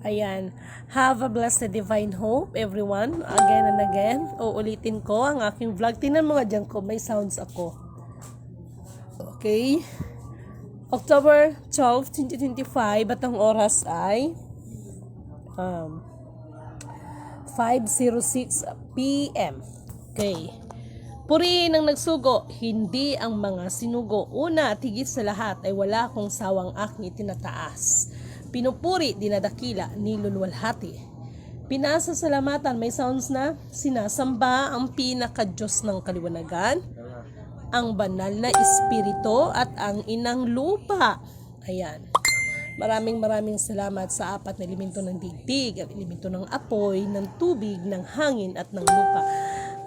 Ayan. Have a blessed divine hope, everyone. Again and again. Uulitin ko ang aking vlog. Tingnan mo nga dyan ko. May sounds ako. Okay. October 12, 2025. At ang oras ay 5:06 p.m. Okay. Purihin ang nagsugo, hindi ang mga sinugo. Una at higit sa lahat ay wala akong sawang aking itinataas. Pinupuri, dinadakila, niluluwalhati. Pinasasalamatan, may sounds na sinasamba ang pinaka-Diyos ng kaliwanagan, ang banal na espiritu at ang inang lupa. Ayan. Maraming salamat sa apat na elemento ng digdig, ang elemento ng apoy, ng tubig, ng hangin at ng lupa.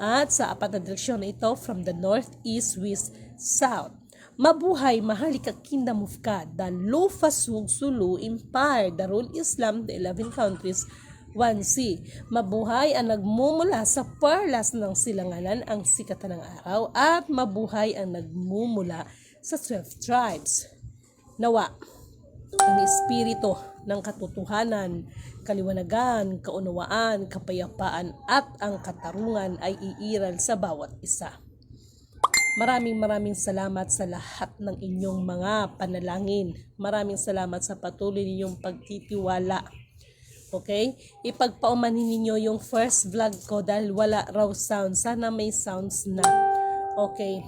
At sa apat na direksyon na ito, from the north, east, west, south. Mabuhay, mahalika kingdom of God, the Lufa Sulu Empire, the Rule Islam, the 11 countries, 1C. Mabuhay ang nagmumula sa perlas ng silanganan, ang sikatan ng araw, at mabuhay ang nagmumula sa 12 tribes. Nawa, ang espiritu ng katotohanan, kaliwanagan, kaunawaan, kapayapaan at ang katarungan ay iiral sa bawat isa. Maraming salamat sa lahat ng inyong mga panalangin. Maraming salamat sa patuloy ninyong pagtitiwala. Okay? Ipagpaumanhin ninyo yung first vlog ko dahil wala raw sound. Sana may sounds na. Okay.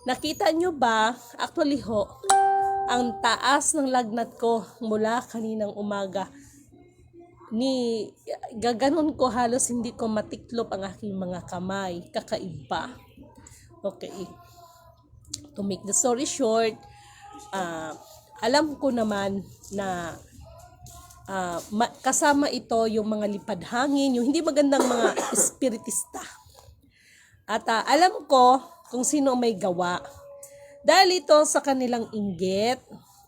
Nakita nyo ba? Actually ho, ang taas ng lagnat ko mula kaninang umaga. Gaganon ko, halos hindi ko matiklop ang aking mga kamay. Kakaiba. Okay. To make the story short, alam ko naman na kasama ito yung mga lipad hangin, yung hindi magandang mga espiritista. At alam ko kung sino may gawa. Dahil ito sa kanilang inggit,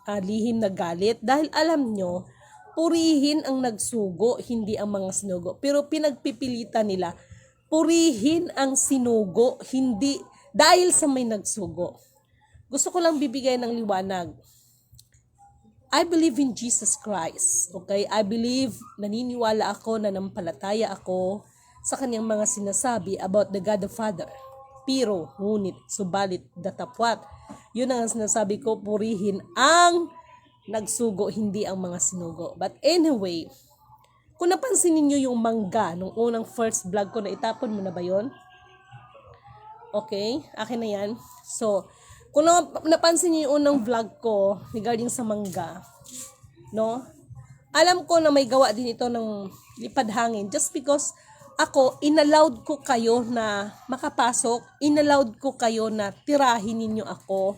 lihim na galit, dahil alam nyo, purihin ang nagsugo, hindi ang mga sinugo. Pero pinagpipilitan nila, purihin ang sinugo, hindi dahil sa may nagsugo. Gusto ko lang bibigay ng liwanag. I believe in Jesus Christ. Okay? I believe, naniniwala ako, nanampalataya ako sa kanyang mga sinasabi about the God the Father. Pero, ngunit, subalit, datapwat. Yun ang sinasabi ko, purihin ang nagsugo, hindi ang mga sinugo. But anyway, kung napansin niyo yung mangga, nung unang first vlog ko, na itapon mo na ba yun? Okay, akin na yan. So, kung napansin niyo yung unang vlog ko regarding sa mangga, no? Alam ko na may gawa din ito ng lipad hangin just because ako, inallowed ko kayo na makapasok, inallowed ko kayo na tirahin ninyo ako.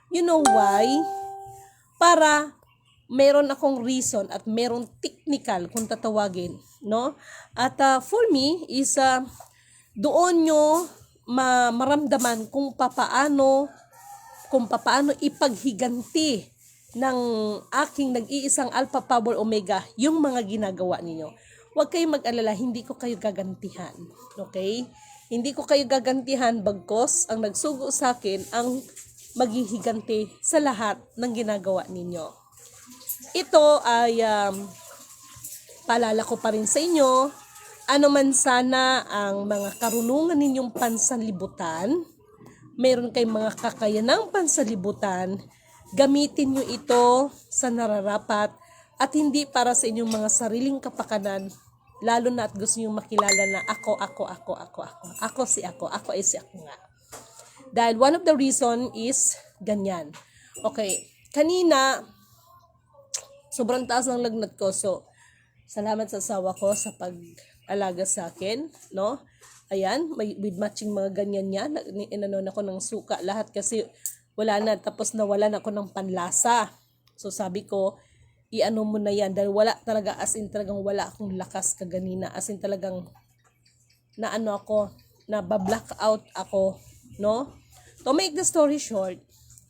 You know why? Para meron akong reason at meron technical kung tatawagin, no? At for me is doon nyo maramdaman kung papaano ipaghiganti ng aking nag-iisang Alpha Power Omega yung mga ginagawa ninyo. Huwag kayong mag-alala, hindi ko kayo gagantihan. Okay? Hindi ko kayo gagantihan, bagkos ang nagsugo sa akin ang maghihiganti sa lahat ng ginagawa ninyo. Ito ay paalala ko pa rin sa inyo, ano man sana ang mga karunungan ninyong pansanlibutan, meron kayong mga kakayanang pansanlibutan, gamitin nyo ito sa nararapat at hindi para sa inyong mga sariling kapakanan, lalo na at gusto nyo makilala na ako ay si ako nga. Dahil one of the reason is ganyan. Okay, kanina, sobrang taas ng lagnat ko, so salamat sa asawa ko sa pag-alaga sa akin, no? Ayan, with matching mga ganyan niya, inanon ako ng suka, lahat kasi wala na, tapos nawalan ako ng panlasa. So sabi ko, i-ano mo na yan, dahil wala talaga, as in talagang wala akong lakas kaganina, as in talagang naano ako, na-black out ako, no? To make the story short,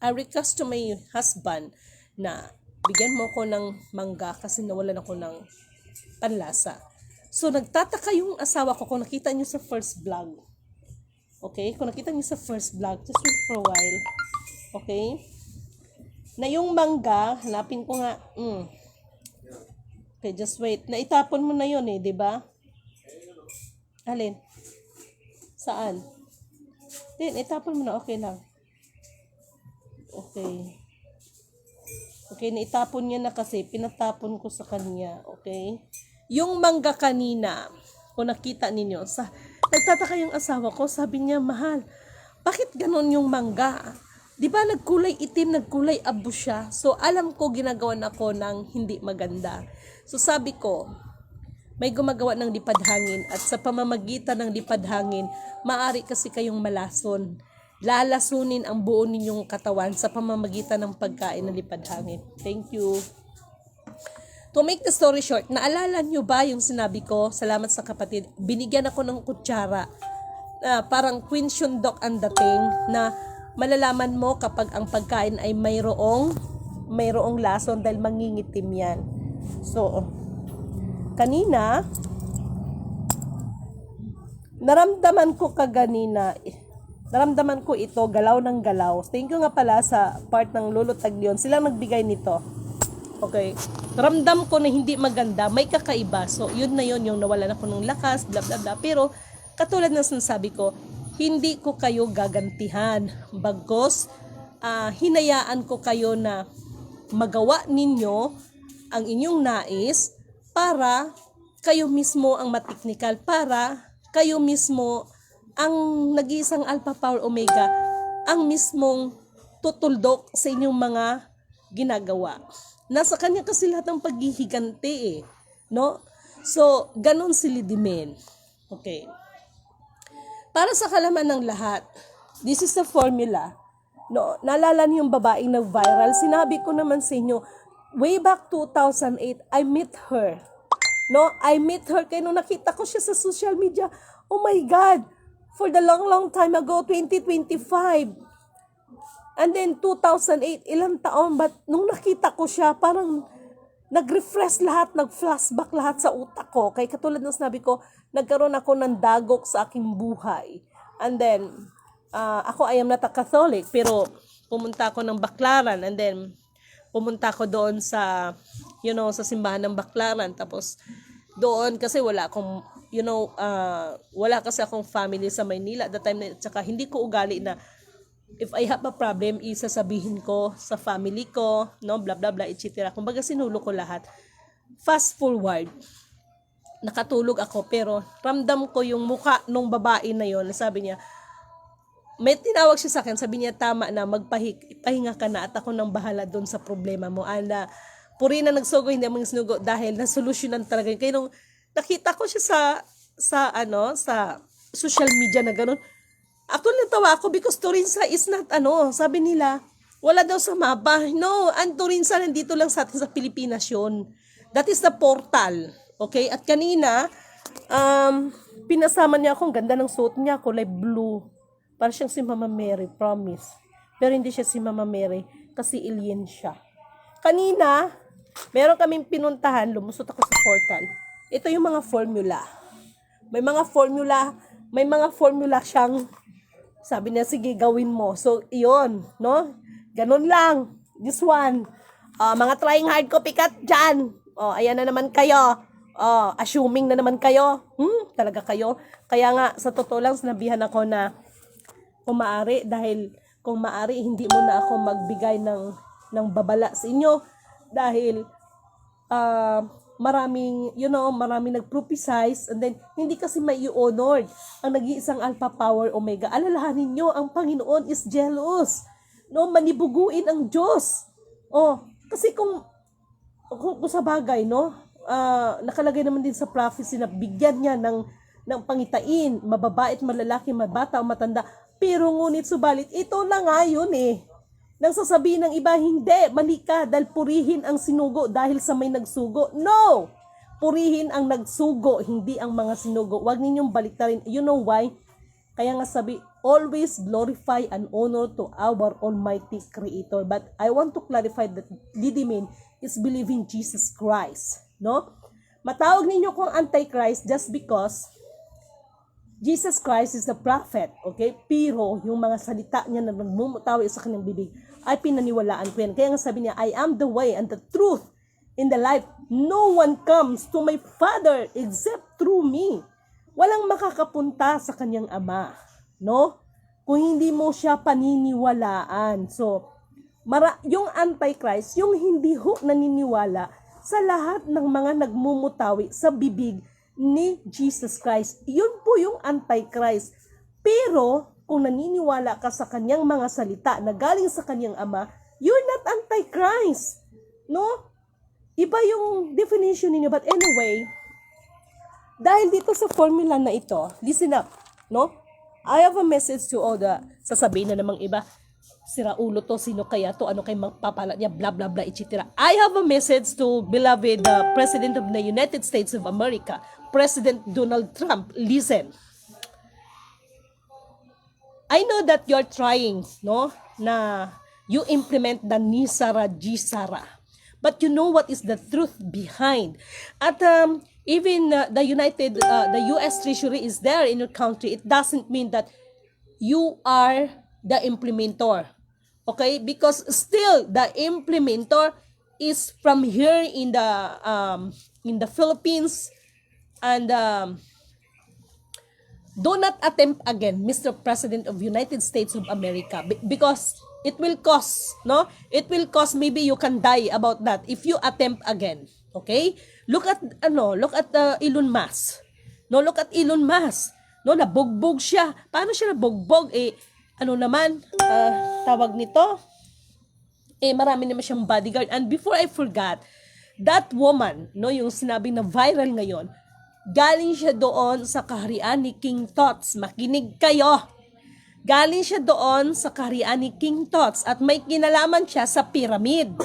I request to my husband na bigyan mo ko ng mangga kasi nawalan ako ng panlasa. So, nagtataka yung asawa ko kung nakita nyo sa first vlog. Okay? Kung nakita nyo sa first vlog, just wait for a while. Okay? Na yung mangga, hanapin ko nga, Okay, just wait. Naitapon mo na yun eh, di ba? Alin? Saan? Din, itapon mo na. Okay lang. Okay. Okay, naitapon niya na kasi. Pinatapon ko sa kanya. Okay? Yung mangga kanina, kung nakita ninyo, nagtataka yung asawa ko, sabi niya, mahal, bakit ganon yung mangga? Di ba nagkulay itim, nagkulay abo siya? So, alam ko ginagawan ako ng hindi maganda. So, sabi ko, may gumagawa ng lipad hangin at sa pamamagitan ng lipad hangin, maaari kasi kayong malason. Lalasunin ang buo ninyong katawan sa pamamagitan ng pagkain ng lipad hangin. Thank you. To make the story short, naalala nyo ba yung sinabi ko, salamat sa kapatid, binigyan ako ng kutsara, parang Queen Shundok ang dating, na malalaman mo kapag ang pagkain ay mayroong lason dahil mangingitim yan. So, kanina, naramdaman ko ito, galaw ng galaw. Thank you nga pala sa part ng Lolo Taglion. Silang nagbigay nito. Okay. Ramdam ko na hindi maganda, may kakaiba. So, yun na yun, yung nawalan ako ng lakas, bla bla bla. Pero, katulad ng sinasabi ko, hindi ko kayo gagantihan. Bagos, hinayaan ko kayo na magawa ninyo ang inyong nais para kayo mismo ang mateknikal, para kayo mismo ang nag-iisang Alpha Power Omega, ang mismong tutuldok sa inyong mga ginagawa. Nasa kanya kasi lahat ng paghihiganti eh, no? So, ganun si Lidimen. Okay. Para sa kalaman ng lahat, this is the formula. No, naalala niyo yung babaeng nag-viral? Sinabi ko naman sa inyo, way back 2008, I met her. No, I met her kaya nung nakita ko siya sa social media, oh my God, for the long time ago, 2025. And then 2008, ilang taon, but nung nakita ko siya, parang nag-refresh lahat, nag-flashback lahat sa utak ko. Kaya katulad ng sinabi ko, nagkaroon ako ng dagok sa aking buhay. And then, ako I am not a Catholic, pero pumunta ako ng Baclaran, and then pumunta ako doon sa, sa simbahan ng Baclaran. Tapos doon kasi wala akong, wala kasi akong family sa Maynila at that time, tsaka hindi ko ugali na if I have a problem, isasabihin ko sa family ko, no, blah blah blah, etc. Kumbaga sinulo ko lahat. Fast forward, nakatulog ako, pero ramdam ko yung mukha nung babae na yon. Sabi niya, may tinawag siya sa akin, sabi niya, tama na, magpahinga ka na at ako nang bahala doon sa problema mo. Anda, puri na nagsugo, hindi mo sinugo dahil nasolusyonan talaga. Kaya nung nakita ko siya sa social media na gano'n, ako natawa ako because Turinsa is not sabi nila, wala daw sa mapa. No, ang Turinsa nandito lang sa atin sa Pilipinas yun. That is the portal. Okay? At kanina, pinasama niya akong ganda ng suot niya, kulay blue. Para siyang si Mama Mary, promise. Pero hindi siya si Mama Mary kasi alien siya. Kanina, meron kaming pinuntahan, lumusot ako sa portal. Ito yung mga formula. May mga formula siyang, sabi niya, sige, gawin mo. So, iyon, no? Ganun lang. This one. Mga trying hard copycat dyan. Ayan na naman kayo. Assuming na naman kayo. Talaga kayo. Kaya nga, sa totoo lang, sinabihan ako na kung maaari, dahil kung maaari, hindi mo na ako magbigay ng babala sa inyo. Dahil, maraming nag-prophesize, and then hindi kasi may i-honor ang nag-iisang Alpha Power Omega. Alalahanin nyo, ang Panginoon is jealous. No, manibuguin ang Diyos. Kasi kung sa bagay, no, nakalagay naman din sa prophecy na bigyan niya ng pangitain, mababait, malalaki, mabata o matanda. Pero ngunit subalit, ito na nga yun eh. Nang sasabihin ng iba, hindi, mali ka, dahil purihin ang sinugo dahil sa may nagsugo. No! Purihin ang nagsugo, hindi ang mga sinugo. Huwag ninyong baliktarin. You know why? Kaya nga sabi, always glorify and honor to our Almighty Creator. But I want to clarify that Lidimen is believing Jesus Christ. No? Matawag ninyo kung Antichrist just because Jesus Christ is the prophet, okay? Pero yung mga salita niya na nagmumutawi sa kanyang bibig ay pinaniwalaan ko yan. Kaya nga sabi niya, I am the way and the truth in the life. No one comes to my Father except through me. Walang makakapunta sa kanyang Ama, no? Kung hindi mo siya paniniwalaan. So, yung Antichrist, yung hindi ho naniniwala sa lahat ng mga nagmumutawi sa bibig ni Jesus Christ. Yun po yung Antichrist. Pero, kung naniniwala ka sa kanyang mga salita na galing sa kanyang Ama, you're not Antichrist. No? Iba yung definition ninyo. But anyway, dahil dito sa formula na ito, listen up, no? I have a message to all the, sasabihin na namang iba, sira ulo to, sino kaya to, ano kay magpapala niya, blah, blah, blah, etc. I have a message to beloved President of the United States of America, President Donald Trump. Listen. I know that you're trying, no, na you implement the Nisara Jisara. But you know what is the truth behind. At even the U.S. Treasury is there in your country. It doesn't mean that you are the implementer. Okay? Because still the implementer is from here in the Philippines. And do not attempt again, Mr. President of United States of America, because it will cost, no? It will cost, maybe you can die about that if you attempt again. Okay? Look at Elon Musk. No, look at Elon Musk. No, nabugbog siya. Paano siya nabugbog? Tawag nito? Marami naman siyang bodyguard. And before I forgot, that woman, no, yung sinabi na viral ngayon, galing siya doon sa kaharian ni King Tut's. Makinig kayo. Galing siya doon sa kaharian ni King Tut's at may kinalaman siya sa pyramid.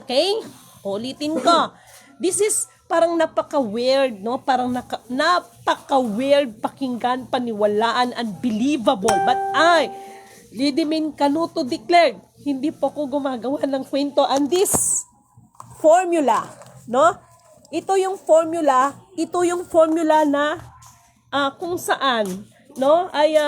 Okay? Ulitin ko. This is parang napaka-weird, no? Parang napaka-weird pakinggan, paniwalaan, unbelievable. But Lidimin Canuto declared, hindi po ko gumagawa ng kwento. And this formula, no? Ito yung formula na kung saan, no, ay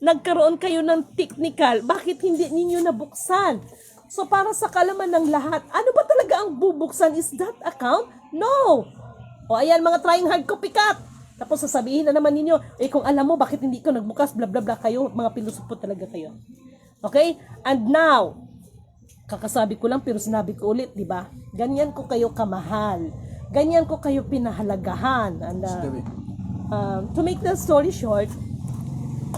nagkaroon kayo ng technical, bakit hindi ninyo nabuksan? So para sa kalaman ng lahat, ano ba talaga ang bubuksan? Is that account? No! O ayan, mga trying hard copycat. Tapos sasabihin na naman ninyo, kung alam mo bakit hindi ko nagbukas, bla bla bla kayo, mga pilosopo talaga kayo. Okay? And now, kakasabi ko lang pero sinabi ko ulit, di ba? Ganyan ko kayo kamahal. Ganyan ko kayo pinahalagahan. And to make the story short,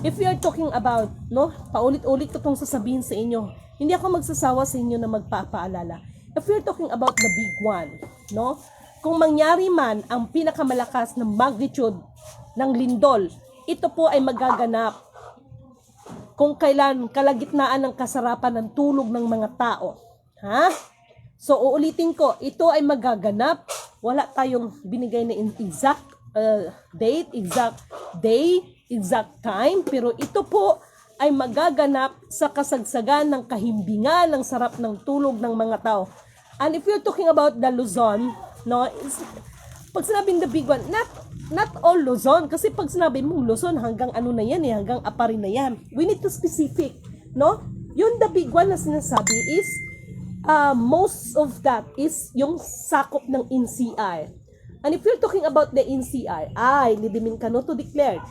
if we are talking about, no, paulit-ulit ko itong sasabihin sa inyo, hindi ako magsasawa sa inyo na magpapaalala. If we are talking about the big one, no, kung mangyari man ang pinakamalakas na magnitude ng lindol, ito po ay magaganap kung kailan kalagitnaan ng kasarapan ng tulog ng mga tao. Ha? So, uulitin ko, ito ay magaganap. Wala tayong binigay na exact date, exact day, exact time, pero ito po ay magaganap sa kasagsagan ng kahimbingan, ng sarap ng tulog ng mga tao. And if you're talking about the Luzon, no, pag sinabing the big one, not all Luzon, kasi pag sinabi mong Luzon, hanggang ano na yan, hanggang Aparin na yan. We need to specific, no? Yung the big one na sinasabi is, most of that is yung sakop ng NCR. And if you're talking about the NCR, Lidimin Canuto declared,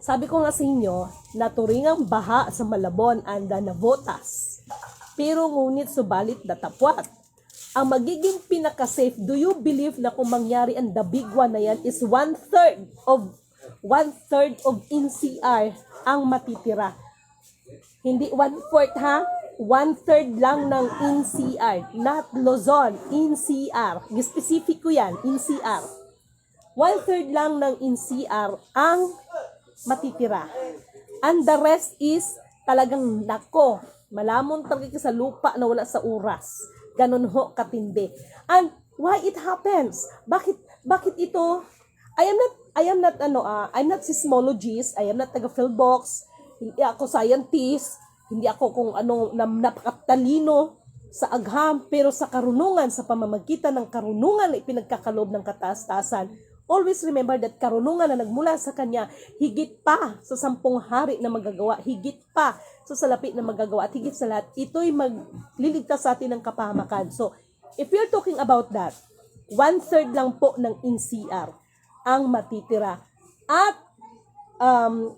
sabi ko nga sa inyo, naturingang baha sa Malabon and Navotas. Pero ngunit subalit datapwat. Ang magiging pinaka-safe, do you believe na kung mangyari ang the big one na yan is one-third of NCR ang matitira? Hindi 1/4 ha? 1/3 lang ng NCR, not Luzon, NCR. Specific ko yan, NCR. 1/3 lang ng NCR ang matitira. And the rest is talagang nako, malamon talaga sa lupa na wala sa oras. Ganun ho katindi. And why it happens? Bakit ito? I'm not seismologist, I am not taga-Philbox, hindi ako scientist, hindi ako kung ano napakatalino sa agham, pero sa karunungan, sa pamamagitan ng karunungan na ipinagkakaloob ng kataas-taasan, always remember that karunungan na nagmula sa Kanya, higit pa sa 10 hari na magagawa, higit pa sa salapi na magagawa, at higit sa lahat, ito'y magliligtas sa atin ng kapahamakan. So, if you're talking about that, 1/3 lang po ng NCR ang matitira. At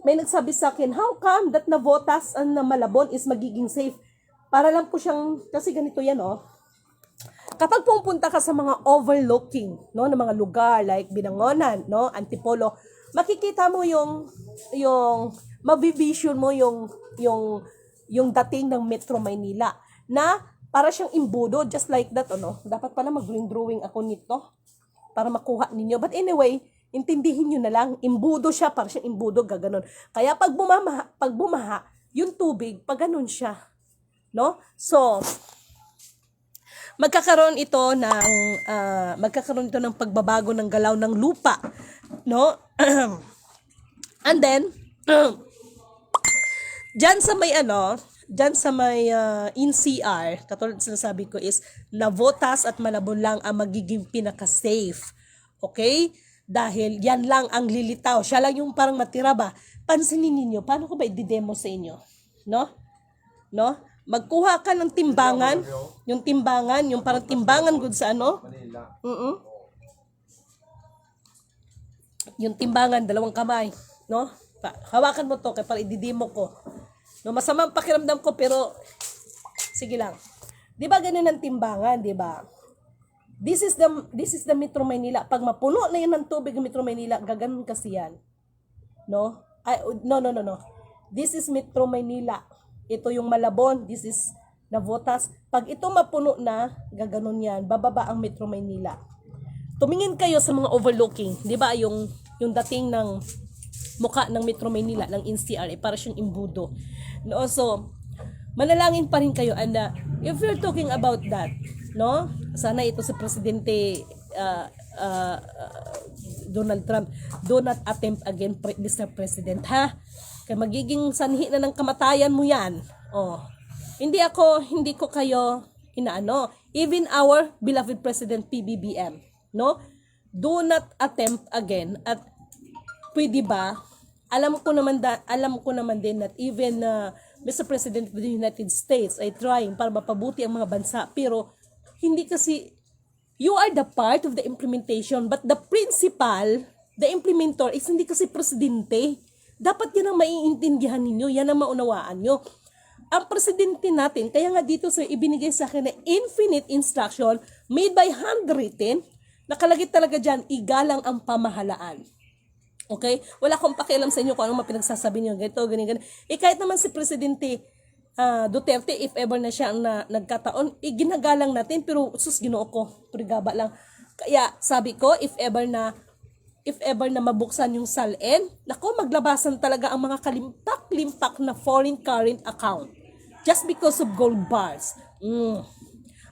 may nagsabi sa akin, how come that Navotas and na Malabon is magiging safe? Para lang po siyang, kasi ganito yan, oh. Kapag pumunta ka sa mga overlooking, no, ng mga lugar like Binangonan, no, Antipolo, makikita mo yung mabivision mo yung dating ng Metro Maynila na para siyang imbudo, just like that, ano. Dapat pala mag-drawing ako nito para makuha ninyo. But anyway, intindihin nyo na lang, imbudo siya, para siyang imbudo, gaganon. Kaya pag bumaha, yung tubig, pag ganon siya. No? So, magkakaroon ito ng pagbabago ng galaw ng lupa, no? And then diyan sa may NCR, katulad sinasabi ko is Navotas at Malabon lang ang magiging pinaka-safe. Okay? Dahil yan lang ang lilitaw. Siya lang yung parang matira ba? Pansinin ninyo, paano ko ba i-demo sa inyo? No? Magkuha ka ng timbangan, yung parang timbangan good sa ano? Yung timbangan, 2 kamay, no? Hawakan mo to kaya para i-demo ko. No, masamang pakiramdam ko pero sige lang. 'Di ba ganun ang timbangan, 'di ba? This is the Metro Manila. Pag mapuno na 'yan ng tubig ng Metro Manila, gaganon kasi yan. No? No. This is Metro Manila. Ito yung Malabon, this is Navotas. Pag ito mapuno na, gaganon yan, bababa ang Metro Manila. Tumingin kayo sa mga overlooking, di ba? Yung dating ng mukha ng Metro Manila, ng NCR, para siyang imbudo. No? So, manalangin pa rin kayo. And if you're talking about that, no? Sana ito si Presidente Donald Trump, do not attempt again, Mr. President, ha? Kaya magiging sanhi na ng kamatayan mo yan. Oh. Hindi ko kayo inaano. Even our beloved President PBBM, no? Do not attempt again. At pwede ba? Alam ko naman din that even Mr. President of the United States ay trying para mapabuti ang mga bansa. Pero hindi kasi, you are the part of the implementation, but the principal, the implementer is hindi kasi presidente. Dapat yan ang maiintindihan ninyo, yan ang maunawaan nyo. Ang presidente natin, kaya nga dito sir, ibinigay sa akin na infinite instruction made by handwritten, nakalagay talaga dyan, igalang ang pamahalaan. Okay? Wala akong pakialam sa inyo kung anong mapinagsasabi niyo, ganito, ganyan. Kahit naman si Presidente Duterte, if ever na siya ang nagkataon, ginagalang natin, pero sus, Ginoo ko, turigaba lang. Kaya sabi ko, if ever na mabuksan yung salin, nako, maglabasan talaga ang mga kalimpak-limpak na foreign current account. Just because of gold bars.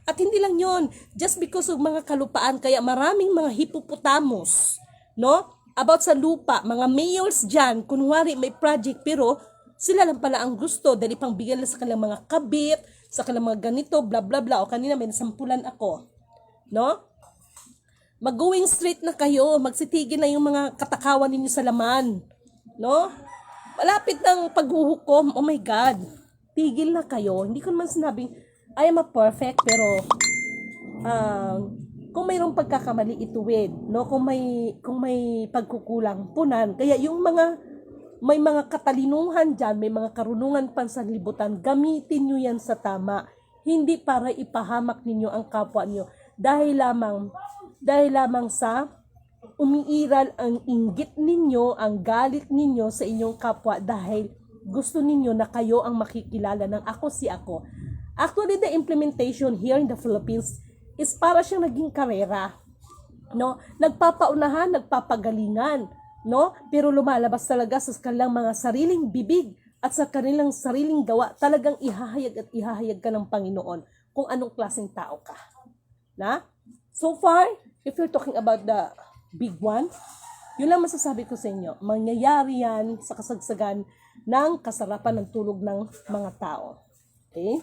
At hindi lang yon, just because of mga kalupaan, kaya maraming mga hippopotamus, no? About sa lupa, mga mayors dyan, kunwari may project, pero sila lang pala ang gusto, dahil pang bigyan lang sa kanilang mga kabit, sa kanilang mga ganito, bla bla bla, o kanina may nasampulan ako, no? Mag-going straight na kayo, magsitigil na yung mga katakawan ninyo sa laman, no? Malapit ng paghuhukom, oh my God, tigil na kayo. Hindi ko naman sinabing, I am a perfect, pero kung mayroong pagkakamali, ituwid, no? Kung may pagkukulang, punan. Kaya yung may mga katalinuhan dyan, may mga karunungan pansanlibutan, gamitin nyo yan sa tama. Hindi para ipahamak ninyo ang kapwa nyo. Dahil lamang sa umiiral ang inggit ninyo, ang galit ninyo sa inyong kapwa dahil gusto ninyo na kayo ang makikilala ng ako si ako. Actually, the implementation here in the Philippines is para siyang naging karera, no? Nagpapaunahan, nagpapagalingan, no? Pero lumalabas talaga sa kanilang mga sariling bibig at sa kanilang sariling gawa, talagang ihahayag ka ng Panginoon kung anong klaseng tao ka. Na? So far, if you're talking about the big one, yun lang masasabi ko sa inyo. Mangyayari yan sa kasagsagan ng kasarapan ng tulog ng mga tao. Okay?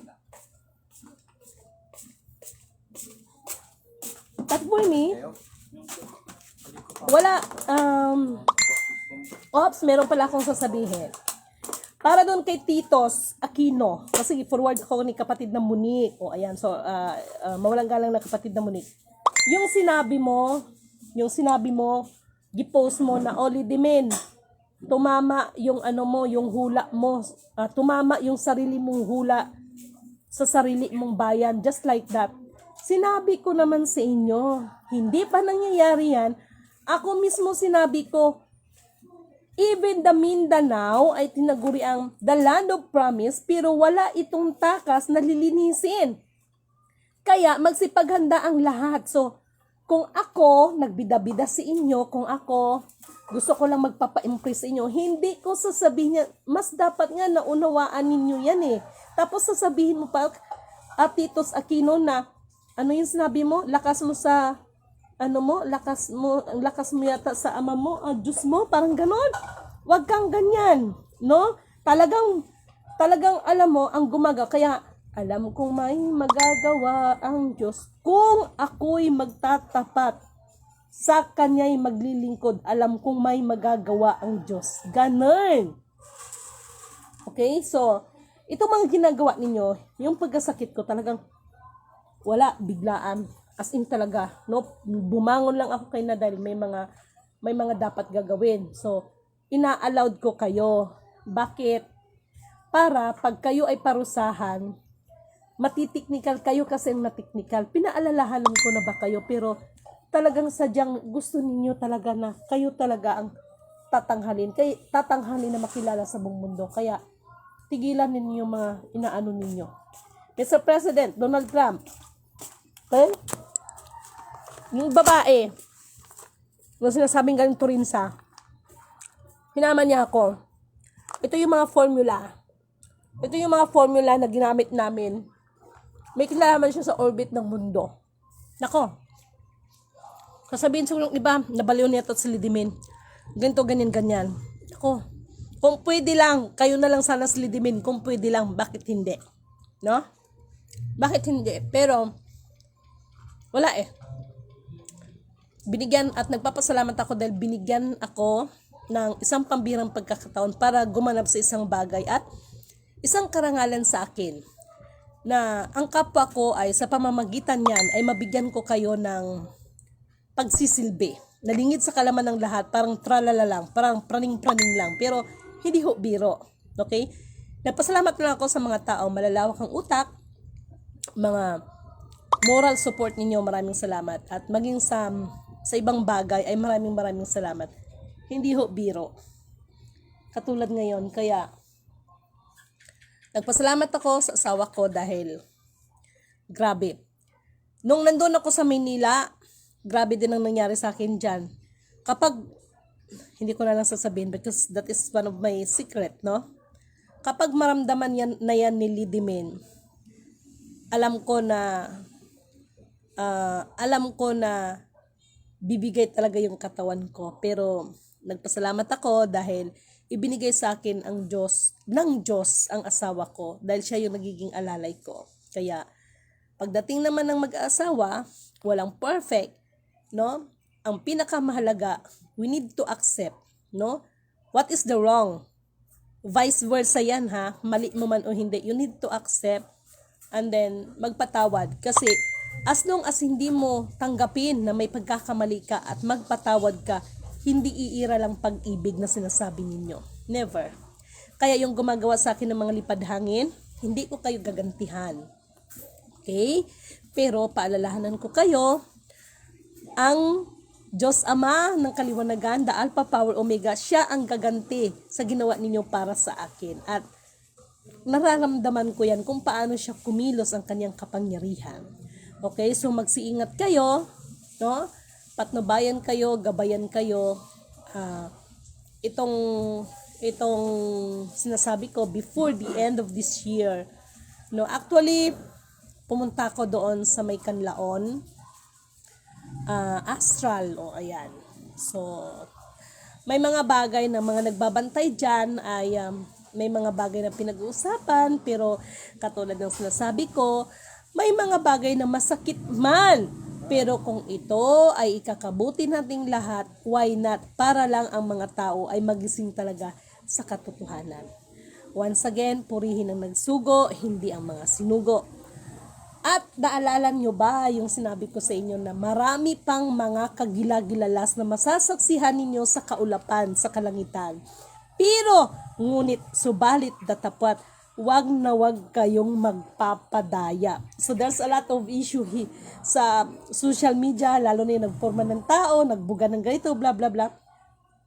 But for me, wala, meron pala akong sasabihin. Para doon kay Titos Aquino. Kasi forward ako ni kapatid na Monique. O ayan, so mawalang galang na kapatid na Monique. Yung sinabi mo, gipost mo na Oli Dimen, tumama yung ano mo, yung hula mo, tumama yung sarili mong hula sa sarili mong bayan, just like that. Sinabi ko naman sa inyo, hindi pa nangyayari yan. Ako mismo sinabi ko, even the Mindanao ay tinaguri ang the land of promise, pero wala itong takas na lilinisin. Kaya magsipaghanda ang lahat. So, kung ako nagbida-bida sa inyo, kung ako gusto ko lang magpapa-impress sa inyo, hindi ko sasabihin niya, mas dapat nga naunawaan ninyo yan eh. Tapos sasabihin mo pa, Titos Aquino na, ano yung sinabi mo? Lakas mo sa lakas mo yata sa ama mo, Diyos mo, parang ganon. Huwag kang ganyan, no? Talagang alam mo, ang gumagawa. Kaya, alam kong may magagawa ang Diyos. Kung ako'y magtatapat sa Kanya'y maglilingkod, alam kong may magagawa ang Diyos. Ganon. Okay? So, itong mga ginagawa ninyo, yung pagkasakit ko talagang wala, biglaan. As in talaga, no? Bumangon lang ako kay Nadal, may mga dapat gagawin. So, ina-allowed ko kayo. Bakit? Para pag kayo ay parusahan, matitiknikal kayo kasi matiknikal. Pinaalalahanan ko na ba kayo, pero talagang sadyang gusto ninyo talaga na kayo talaga ang tatanghalin na makilala sa buong mundo. Kaya, tigilan ninyo yung mga inaano ninyo. Mr. President Donald Trump, okay? Yung babae, yung sinasabing galing Turinsa, hinaman niya ako. Ito yung mga formula. Ito yung mga formula na ginamit namin. May kinalaman siya sa orbit ng mundo. Nako. Sasabihin sa yung iba, nabaliw niya ito sa Lidimin. Ganito, ganyan, ganyan. Nako. Kung pwede lang, kayo na lang sana sa Lidimin. Kung pwede lang, bakit hindi? No? Bakit hindi? Pero, wala eh. Binigyan at nagpapasalamat ako dahil binigyan ako ng isang pambirang pagkakataon para gumanap sa isang bagay at isang karangalan sa akin na ang kapwa ko ay sa pamamagitan niyan ay mabigyan ko kayo ng pagsisilbi. Nalingid sa kalaman ng lahat, parang tralala lang, parang praning-praning lang, pero hindi ho biro. Okay? Nagpasalamat lang ako sa mga tao, malalawak ang utak, mga moral support ninyo, maraming salamat. At maging sa ibang bagay ay maraming salamat. Hindi ho biro. Katulad ngayon, kaya nagpasalamat ako sa asawa ko dahil grabe. Nung nandun ako sa Manila, grabe din ang nangyari sa akin dyan. Kapag, hindi ko na lang sasabihin because that is one of my secret, no? Kapag maramdaman yan ni Lidimin, alam ko na bibigay talaga yung katawan ko. Pero nagpasalamat ako dahil ibinigay sa akin ng Diyos ang asawa ko dahil siya yung nagiging alalay ko. Kaya pagdating naman ng mag-aasawa, walang perfect, no? Ang pinakamahalaga, we need to accept, no? What is the wrong? Vice versa yan ha, mali mo man o hindi, you need to accept and then magpatawad. Kasi as long as hindi mo tanggapin na may pagkakamali ka at magpatawad ka, hindi iira lang pag-ibig na sinasabi ninyo. Never. Kaya yung gumagawa sa akin ng mga lipad hangin, hindi ko kayo gagantihan. Okay? Pero paalalahanan ko kayo, ang Diyos Ama ng Kaliwanagan, the Alpha Power Omega, siya ang gaganti sa ginawa ninyo para sa akin. At nararamdaman ko yan kung paano siya kumilos ang kanyang kapangyarihan. Okay, so magsiingat kayo, no? Patnubayan kayo, gabayan kayo. Itong sinasabi ko before the end of this year. No, actually pumunta ko doon sa may Canlaon, Astral, ayan. So may mga bagay na mga nagbabantay diyan ay may mga bagay na pinag-uusapan, pero katulad ng sinasabi ko, may mga bagay na masakit man, pero kung ito ay ikakabuti nating lahat, why not? Para lang ang mga tao ay magising talaga sa katotohanan. Once again, purihin ang nagsugo, hindi ang mga sinugo. At naalala nyo ba yung sinabi ko sa inyo na marami pang mga kagilagilalas na masasaksihan ninyo sa kaulapan, sa kalangitan. Pero, ngunit, subalit datapwat, wag na wag kayong magpapadaya. So there's a lot of issue sa social media, lalo na yung nagporma ng tao, nagbuga ng ganito, bla bla bla.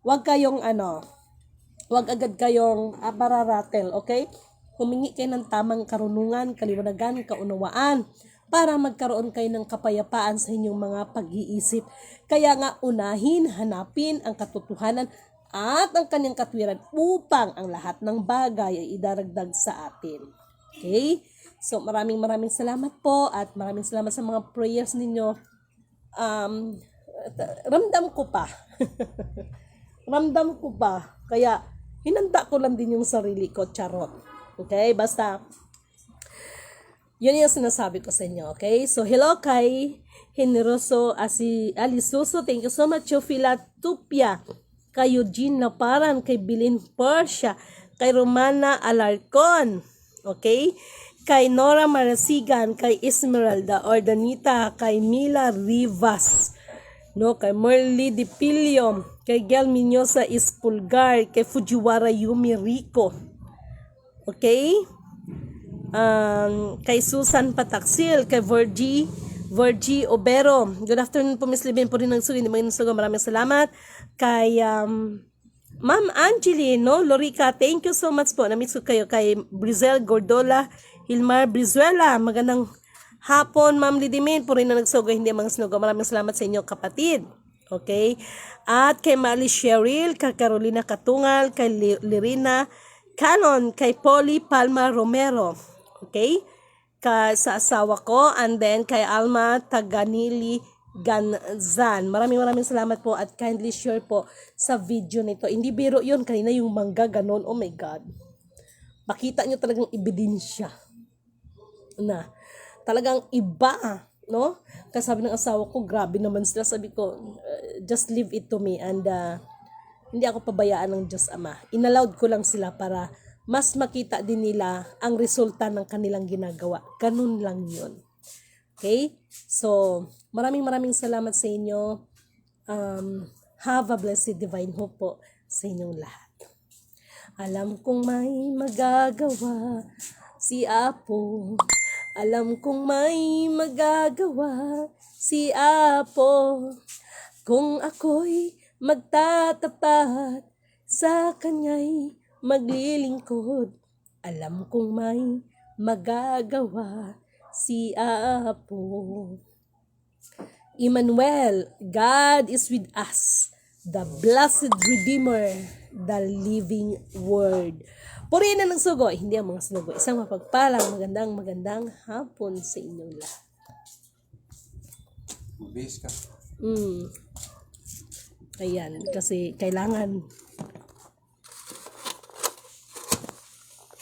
Wag kayong wag agad kayong bararatel, okay? Humingi kayo ng tamang karunungan, kaliwanagan, kaunawaan para magkaroon kayo ng kapayapaan sa inyong mga pag-iisip. Kaya nga unahin, hanapin ang katotohanan at ang kanyang katwiran upang ang lahat ng bagay ay idaragdag sa atin. Okay? So maraming salamat po at maraming salamat sa mga prayers ninyo. Ramdam ko pa. Ramdam ko pa. Kaya hinanda ko lang din yung sarili ko, charot. Okay, basta yun yung sinasabi ko sa inyo, okay? So, hello kay Generoso Alisuso, thank you so much. Philatupia, kay Eugene Laparan, kay Bilin Portia, kay Romana Alarcon, okay? Kay Nora Marasigan, kay Esmeralda Ordanita, kay Mila Rivas, no, kay Merly Dipilio, kay Gel Minyosa Ispulgar, kay Fujiwara Yumi Rico, okay? Kay Susan Pataksil, kay Virgie Obero. Good afternoon po, Miss Libin po rin ng Suli. Maraming salamat. Kay Ma'am Angeline, no? Lorica, thank you so much po. Namiss ko kayo. Kay Brizel Gordola, Hilmar Brizuela, magandang hapon, Ma'am Lidimin po rin na nagsugo, hindi mga sinugo. Maraming salamat sa inyo, kapatid. Okay? At kay Mali Cheryl, kay Carolina Katungal, kay Lirina Canon, kay Polly Palma Romero, okay? Sa asawa ko, and then kay Alma Taganili Ganzan. Maraming salamat po at kindly share po sa video nito. Hindi biro yun, kanina yung mangga ganon, oh my God. Makita nyo talagang ebidensya na talagang iba, no? Kasi sabi ng asawa ko, grabe naman sila. Sabi ko, just leave it to me and hindi ako pabayaan ng Diyos Ama. Inallowed ko lang sila para mas makita din nila ang resulta ng kanilang ginagawa. Ganun lang yun. Okay? So, maraming salamat sa inyo. Have a blessed divine hope po sa inyong lahat. Alam kong may magagawa si Apo. Alam kong may magagawa si Apo. Kung ako'y magtatapat sa kanya'y maglilingkod. Alam kong may magagawa si Apo. Emmanuel, God is with us, the blessed Redeemer, the living Word. Purihin na ng sugo, hindi ang mga sugo. Isang mapagpalang magandang hapon sa inyong lahat. Mabihis ka. Ayan, kasi kailangan